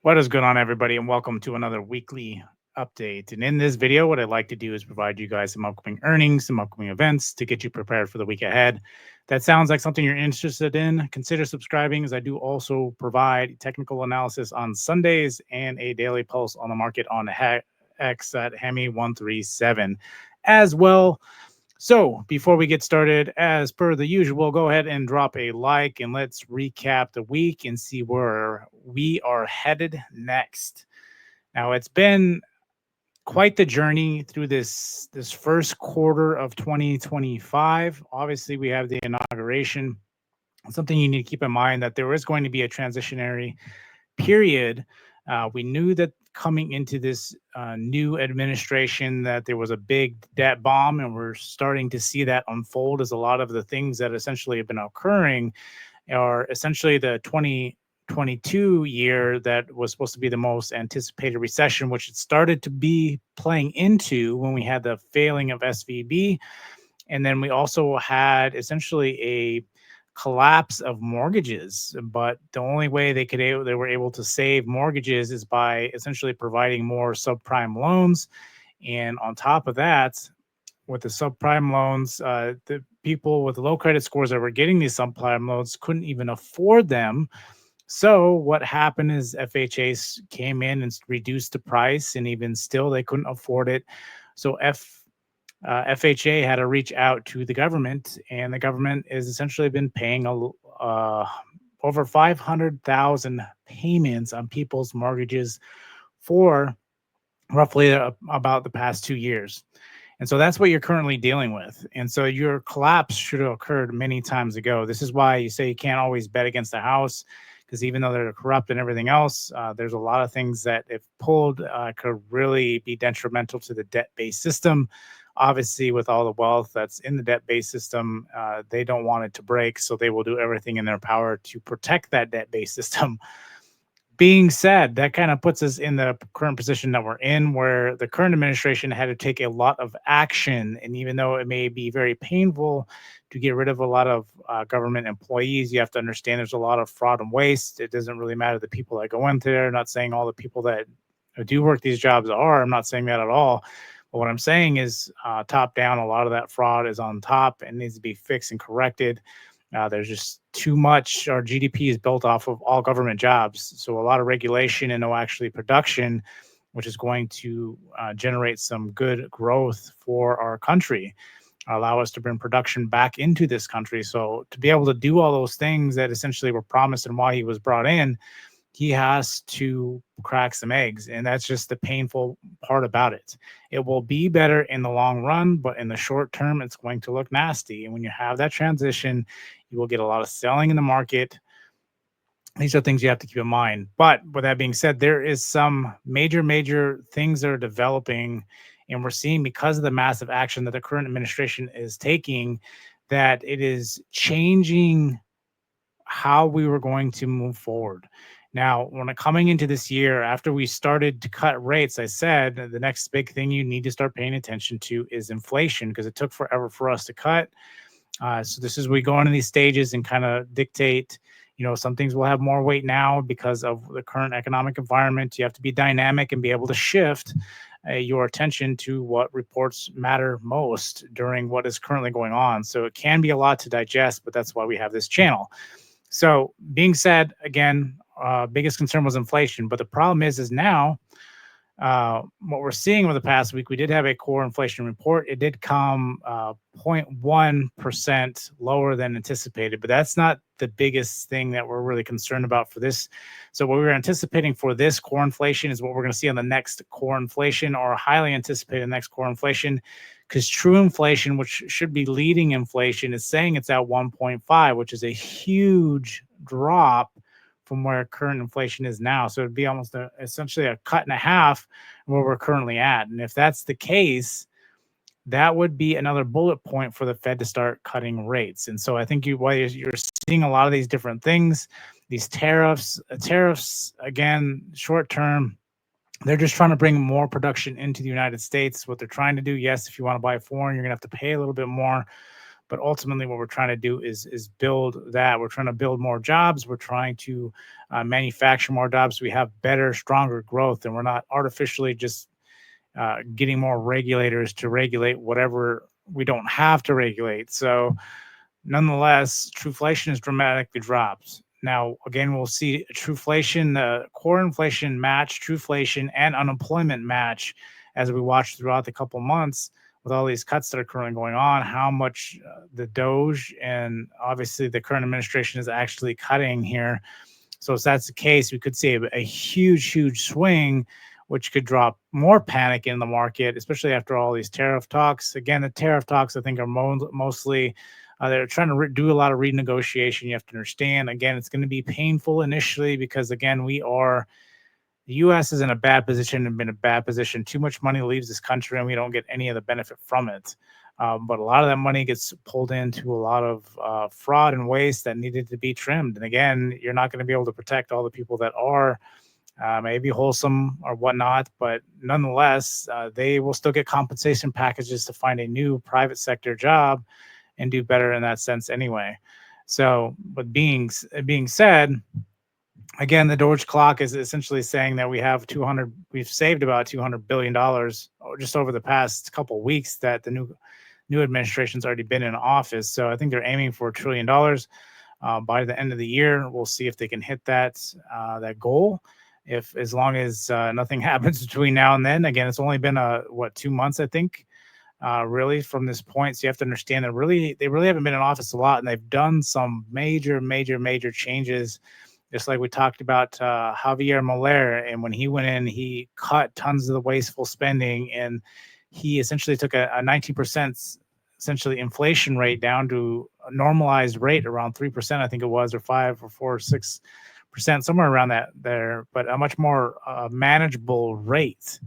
What is going on, everybody, and welcome to another weekly update. And in this video, what I'd like to do is provide you guys some upcoming earnings, some upcoming events to get you prepared for the week ahead. That sounds like something you're interested in. Consider subscribing, as I do also provide technical analysis on Sundays and a daily pulse on the market on X at Hemi137 as well. So before we get started, as per the usual, go ahead and drop a like and let's recap the week and see where we are headed next. Now, it's been quite the journey through this first quarter of 2025. Obviously, we have the inauguration. Something you need to keep in mind that there is going to be a transitionary period. We knew that coming into this new administration that there was a big debt bomb, and we're starting to see that unfold as a lot of the things that essentially have been occurring are essentially the 2022 year that was supposed to be the most anticipated recession, which it started to be playing into when we had the failing of SVB. And then we also had essentially a collapse of mortgages, but the only way they were able to save mortgages is by essentially providing more subprime loans. And on top of that, with the subprime loans, the people with low credit scores that were getting these subprime loans couldn't even afford them. So what happened is FHA came in and reduced the price, and even still they couldn't afford it. So FHA had to reach out to the government, and the government has essentially been paying over 500,000 payments on people's mortgages for roughly about the past 2 years. And so that's what you're currently dealing with. And so your collapse should have occurred many times ago. This is why you say you can't always bet against the house, because even though they're corrupt and everything else, there's a lot of things that, if pulled, could really be detrimental to the debt-based system. Obviously, with all the wealth that's in the debt-based system, they don't want it to break, so they will do everything in their power to protect that debt-based system. Being said, that kind of puts us in the current position that we're in, where the current administration had to take a lot of action. And even though it may be very painful to get rid of a lot of government employees, you have to understand there's a lot of fraud and waste. It doesn't really matter the people that go into there. I'm not saying all the people that do work these jobs are. I'm not saying that at all. But what I'm saying is, top down, a lot of that fraud is on top and needs to be fixed and corrected. There's just too much. Our GDP is built off of all government jobs. So a lot of regulation and no actually production, which is going to generate some good growth for our country, allow us to bring production back into this country. So to be able to do all those things that essentially were promised and why he was brought in, he has to crack some eggs. And that's just the painful part about it. It will be better in the long run, but in the short term, it's going to look nasty. And when you have that transition, you will get a lot of selling in the market. These are things you have to keep in mind. But with that being said, there is some major things that are developing. And we're seeing, because of the massive action that the current administration is taking, that it is changing how we were going to move forward. Now, when coming into this year, after we started to cut rates, I said the next big thing you need to start paying attention to is inflation, because it took forever for us to cut. So this is we go into these stages and kind of dictate, some things will have more weight now because of the current economic environment. You have to be dynamic and be able to shift your attention to what reports matter most during what is currently going on. So it can be a lot to digest, but that's why we have this channel. So being said, again, biggest concern was inflation, but the problem is now what we're seeing over the past week, we did have a core inflation report. It did come 0.1% lower than anticipated, but that's not the biggest thing that we're really concerned about for this. So what we were anticipating for this core inflation is what we're going to see on the next core inflation, or highly anticipated next core inflation, because true inflation, which should be leading inflation, is saying it's at 1.5, which is a huge drop from where current inflation is now. So it'd be almost essentially a cut and a half where we're currently at. And if that's the case, that would be another bullet point for the Fed to start cutting rates. And so I think while you're seeing a lot of these different things, these tariffs, again, short term, they're just trying to bring more production into the United States. What they're trying to do, yes, if you want to buy foreign, you're going to have to pay a little bit more. But ultimately, what we're trying to do is build that. We're trying to build more jobs. We're trying to manufacture more jobs. We have better, stronger growth, and we're not artificially just getting more regulators to regulate whatever we don't have to regulate. So, nonetheless, trueflation has dramatically dropped. Now, again, we'll see trueflation, the core inflation match, trueflation, and unemployment match as we watch throughout the couple months with all these cuts that are currently going on, how much the Doge and obviously the current administration is actually cutting here. So if that's the case, we could see a huge, huge swing, which could drop more panic in the market, especially after all these tariff talks. Again, the tariff talks, I think, are mostly they're trying to do a lot of renegotiation. You have to understand, again, it's going to be painful initially because, again, the U.S. is in a bad position and been in a bad position. Too much money leaves this country and we don't get any of the benefit from it. But a lot of that money gets pulled into a lot of fraud and waste that needed to be trimmed. And again, you're not going to be able to protect all the people that are maybe wholesome or whatnot, but nonetheless, they will still get compensation packages to find a new private sector job and do better in that sense anyway. So, but being said, again, the Doge clock is essentially saying that we've saved about $200 billion just over the past couple of weeks that the new administration's already been in office. So I think they're aiming for $1 trillion by the end of the year. We'll see if they can hit that goal. If as long as nothing happens between now and then. Again, it's only been 2 months, I think, really from this point. So you have to understand that they really haven't been in office a lot, and they've done some major changes. Just like we talked about Javier Milei, and when he went in, he cut tons of the wasteful spending, and he essentially took a 19% essentially inflation rate down to a normalized rate around 3%, I think it was, or 5 or 4 or 6%, somewhere around that there, but a much more manageable rate.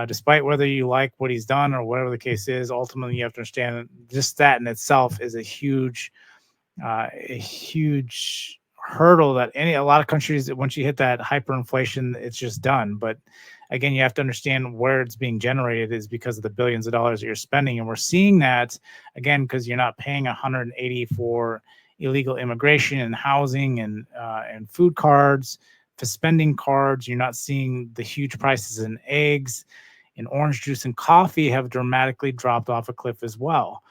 Despite whether you like what he's done or whatever the case is, ultimately you have to understand just that in itself is a huge hurdle that a lot of countries, once you hit that hyperinflation, it's just done. But again, you have to understand where it's being generated is because of the billions of dollars that you're spending. And we're seeing that again, because you're not paying 180 for illegal immigration and housing and food cards, for spending cards. You're not seeing the huge prices in eggs and orange juice and coffee have dramatically dropped off a cliff as well.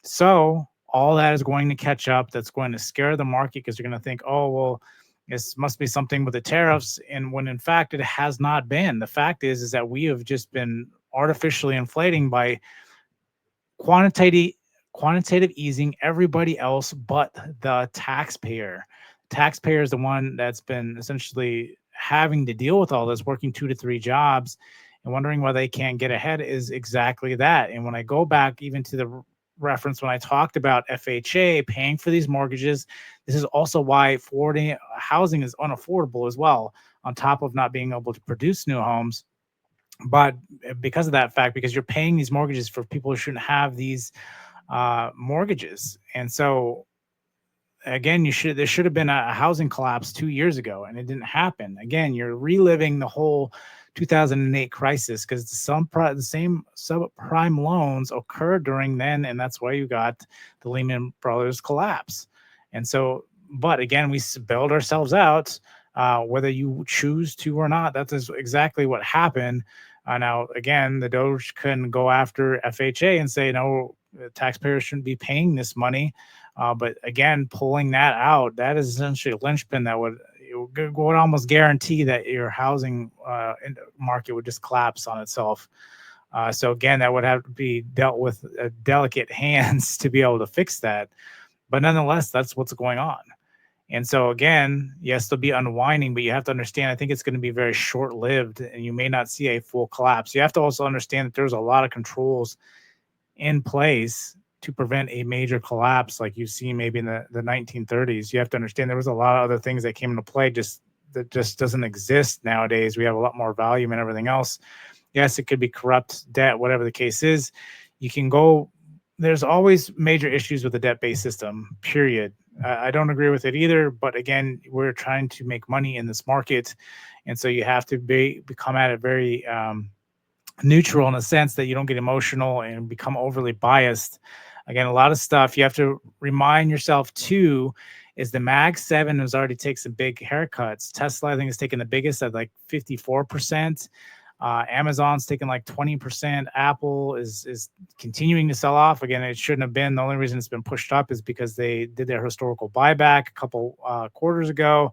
So all that is going to catch up. That's going to scare the market because you're going to think, oh, well, this must be something with the tariffs. And when in fact, it has not been. The fact is that we have just been artificially inflating by quantitative easing everybody else but the taxpayer. Taxpayer is the one that's been essentially having to deal with all this, working 2 to 3 jobs and wondering why they can't get ahead is exactly that. And when I go back even to the reference when I talked about FHA paying for these mortgages, this is also why housing is unaffordable as well, on top of not being able to produce new homes. But because of that fact, because you're paying these mortgages for people who shouldn't have these mortgages. And so again, there should have been a housing collapse 2 years ago, and it didn't happen. Again, you're reliving the whole 2008 crisis because the same subprime loans occurred during then, and that's why you got the Lehman Brothers collapse. And so, but again, we bailed ourselves out, whether you choose to or not. That's exactly what happened. Now, again, the Doge couldn't go after FHA and say, no, taxpayers shouldn't be paying this money. But again, pulling that out, that is essentially a linchpin that would almost guarantee that your housing market would just collapse on itself. So again, that would have to be dealt with delicate hands to be able to fix that. But nonetheless, that's what's going on. And so again, yes, there'll be unwinding, but you have to understand, I think it's going to be very short-lived and you may not see a full collapse. You have to also understand that there's a lot of controls in place to prevent a major collapse like you've seen maybe in the 1930s. You have to understand there was a lot of other things that came into play that just doesn't exist nowadays. We have a lot more volume and everything else. Yes, it could be corrupt debt, whatever the case is. There's always major issues with the debt-based system, period. I don't agree with it either, but again, we're trying to make money in this market. And so you have to become at it very neutral in a sense that you don't get emotional and become overly biased Again, a lot of stuff you have to remind yourself too is the Mag 7 has already taken some big haircuts. Tesla, I think, is taking the biggest at like 54%. Amazon's taking like 20%. Apple is continuing to sell off. Again, it shouldn't have been. The only reason it's been pushed up is because they did their historical buyback a couple quarters ago.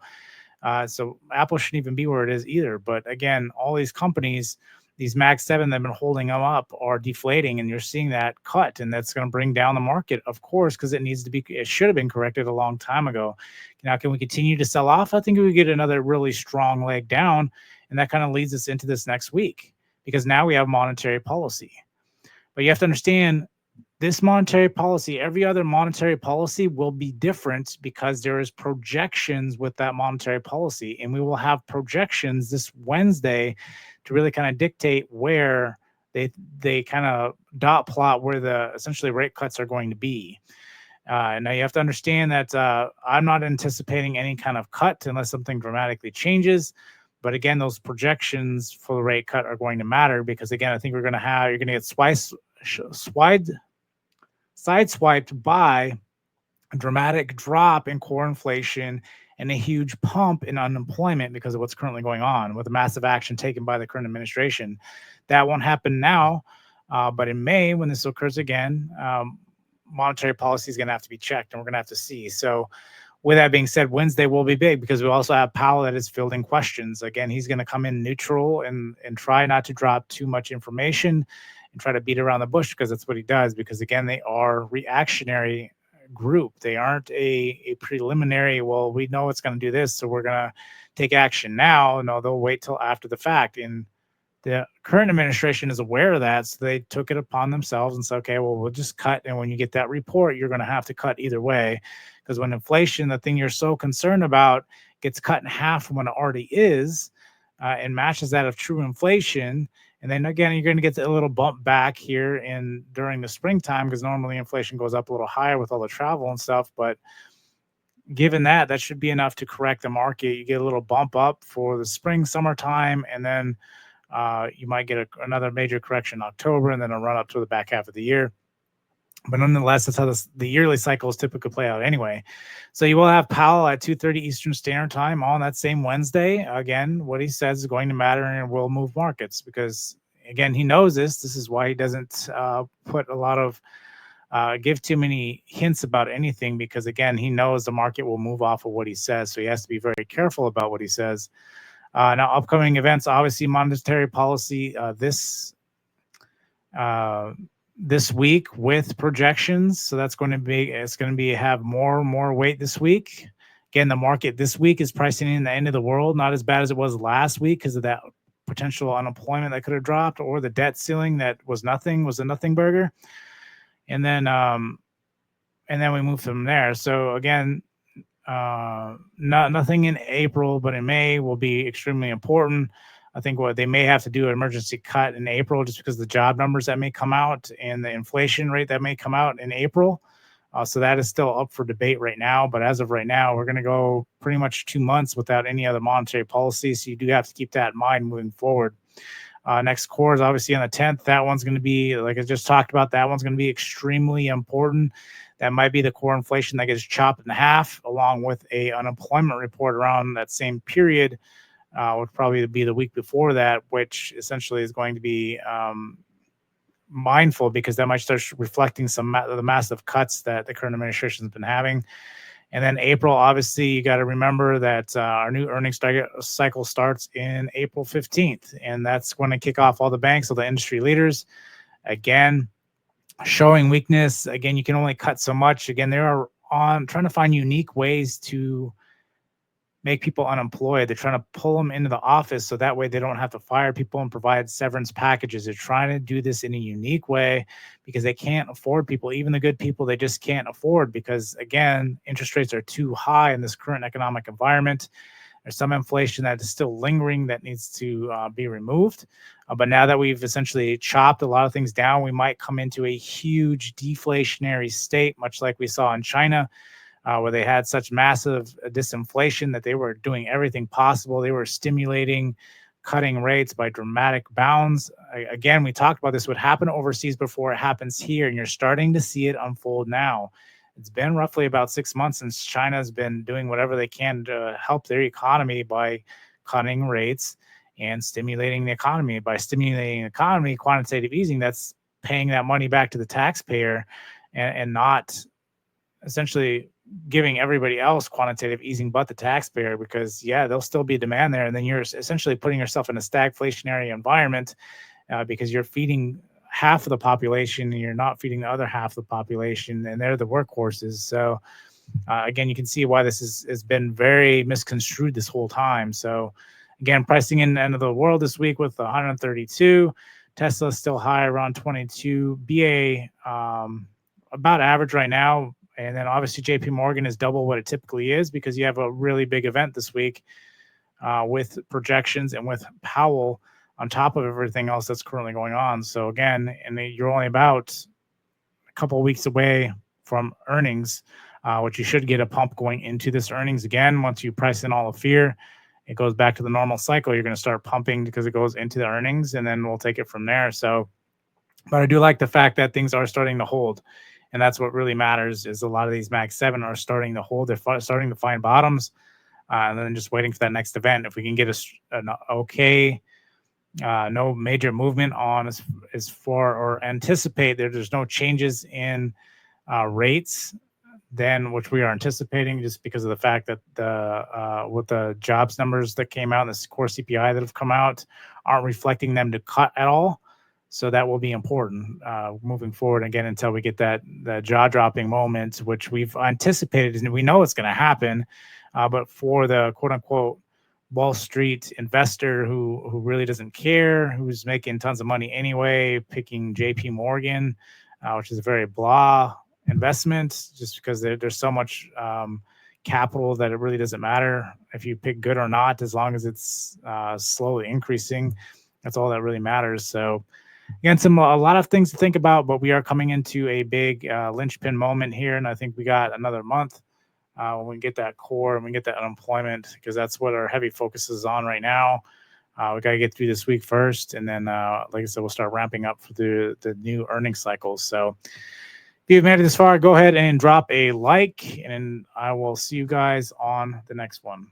So Apple shouldn't even be where it is either. But again, all these companies, these Mag 7 that have been holding them up are deflating, and you're seeing that cut, and that's going to bring down the market, of course, because it should have been corrected a long time ago. Now, can we continue to sell off? I think we get another really strong leg down, and that kind of leads us into this next week, because now we have monetary policy. But you have to understand, this monetary policy, every other monetary policy will be different because there is projections with that monetary policy. And we will have projections this Wednesday to really kind of dictate where they kind of dot plot where the essentially rate cuts are going to be. Now you have to understand that I'm not anticipating any kind of cut unless something dramatically changes. But again, those projections for the rate cut are going to matter, because again, I think you're going to get sideswiped by a dramatic drop in core inflation and a huge pump in unemployment because of what's currently going on with the massive action taken by the current administration. That won't happen now, but in May, when this occurs again, monetary policy is going to have to be checked, and we're going to have to see. So with that being said, Wednesday will be big because we also have Powell that is fielding questions. Again, he's going to come in neutral and try not to drop too much information and try to beat around the bush, because that's what he does. Because again, they are reactionary group. They aren't a preliminary, well, we know it's going to do this, so we're going to take action now. No, they'll wait till after the fact. And the current administration is aware of that, so they took it upon themselves and said, okay, well, we'll just cut. And when you get that report, you're going to have to cut either way. Because when inflation, the thing you're so concerned about, gets cut in half from what it already is, and matches that of true inflation, and then again, you're going to get a little bump back here during the springtime, because normally inflation goes up a little higher with all the travel and stuff. But given that should be enough to correct the market. You get a little bump up for the spring, summertime, and then you might get another major correction in October, and then a run up to the back half of the year. But nonetheless, that's how the yearly cycles typically play out anyway. So you will have Powell at 2:30 Eastern Standard Time on that same Wednesday. Again, what he says is going to matter and will move markets, because, again, he knows this. This is why he doesn't put a lot of give too many hints about anything, because, again, he knows the market will move off of what he says. So he has to be very careful about what he says. Now, upcoming events, obviously, monetary policy this week with projections. So that's going to have more weight this week. Again, the market this week is pricing in the end of the world, not as bad as it was last week because of that potential unemployment that could have dropped, or the debt ceiling that was a nothing burger. And then we move from there. So again, nothing in April, but in May will be extremely important. I think what they may have to do an emergency cut in April, just because the job numbers that may come out and the inflation rate that may come out in April. So that is still up for debate right now. But as of right now, we're going to go pretty much 2 months without any other monetary policy. So you do have to keep that in mind moving forward. Next core is obviously on the 10th. That one's going to be, like I just talked about, that one's going to be extremely important. That might be the core inflation that gets chopped in half, along with a unemployment report around that same period. Would probably be the week before that, which essentially is going to be mindful, because that might start reflecting some of the massive cuts that the current administration has been having. And then April, obviously, you got to remember that our new earnings cycle starts in April 15th, and that's going to kick off all the banks, all the industry leaders. Again, showing weakness. Again, you can only cut so much. Again, they are trying to find unique ways to make people unemployed. They're trying to pull them into the office so that way they don't have to fire people and provide severance packages. They're trying to do this in a unique way because they can't afford people. Even the good people, they just can't afford, because, again, interest rates are too high in this current economic environment. There's some inflation that is still lingering that needs to be removed. But now that we've essentially chopped a lot of things down, we might come into a huge deflationary state, much like we saw in China, where they had such massive disinflation that they were doing everything possible. They were stimulating cutting rates by dramatic bounds. Again, we talked about this would happen overseas before it happens here, and you're starting to see it unfold now. It's been roughly about 6 months since China's been doing whatever they can to help their economy by cutting rates and stimulating the economy. By stimulating the economy, quantitative easing, that's paying that money back to the taxpayer and not essentially giving everybody else quantitative easing but the taxpayer, because there'll still be demand there, and then you're essentially putting yourself in a stagflationary environment because you're feeding half of the population and you're not feeding the other half of the population, and they're the workhorses. So again, you can see why this has been very misconstrued this whole time. So again, pricing in the end of the world this week with 132. Tesla is still high around 22. BA about average right now. And then obviously JP Morgan is double what it typically is because you have a really big event this week with projections and with Powell on top of everything else that's currently going on. So again, and you're only about a couple of weeks away from earnings, which you should get a pump going into this earnings. Again, once you price in all the fear, it goes back to the normal cycle. You're going to start pumping because it goes into the earnings, and then we'll take it from there. So, but I do like the fact that things are starting to hold. And that's what really matters, is a lot of these Mag 7 are starting to hold. They're starting to find bottoms, and then just waiting for that next event. If we can get an okay, no major movement on as far, or anticipate there's no changes in rates, then which we are anticipating just because of the fact that with the jobs numbers that came out and the core CPI that have come out aren't reflecting them to cut at all. So that will be important moving forward, again, until we get that jaw-dropping moment, which we've anticipated and we know it's going to happen. But for the quote-unquote Wall Street investor who really doesn't care, who's making tons of money anyway, picking JP Morgan, which is a very blah investment, just because there's so much capital that it really doesn't matter if you pick good or not, as long as it's slowly increasing. That's all that really matters. So again, a lot of things to think about, but we are coming into a big linchpin moment here, and I think we got another month when we get that core and we get that unemployment, because that's what our heavy focus is on right now. We got to get through this week first, and then, like I said, we'll start ramping up for the new earnings cycles. So if you've made it this far, go ahead and drop a like, and I will see you guys on the next one.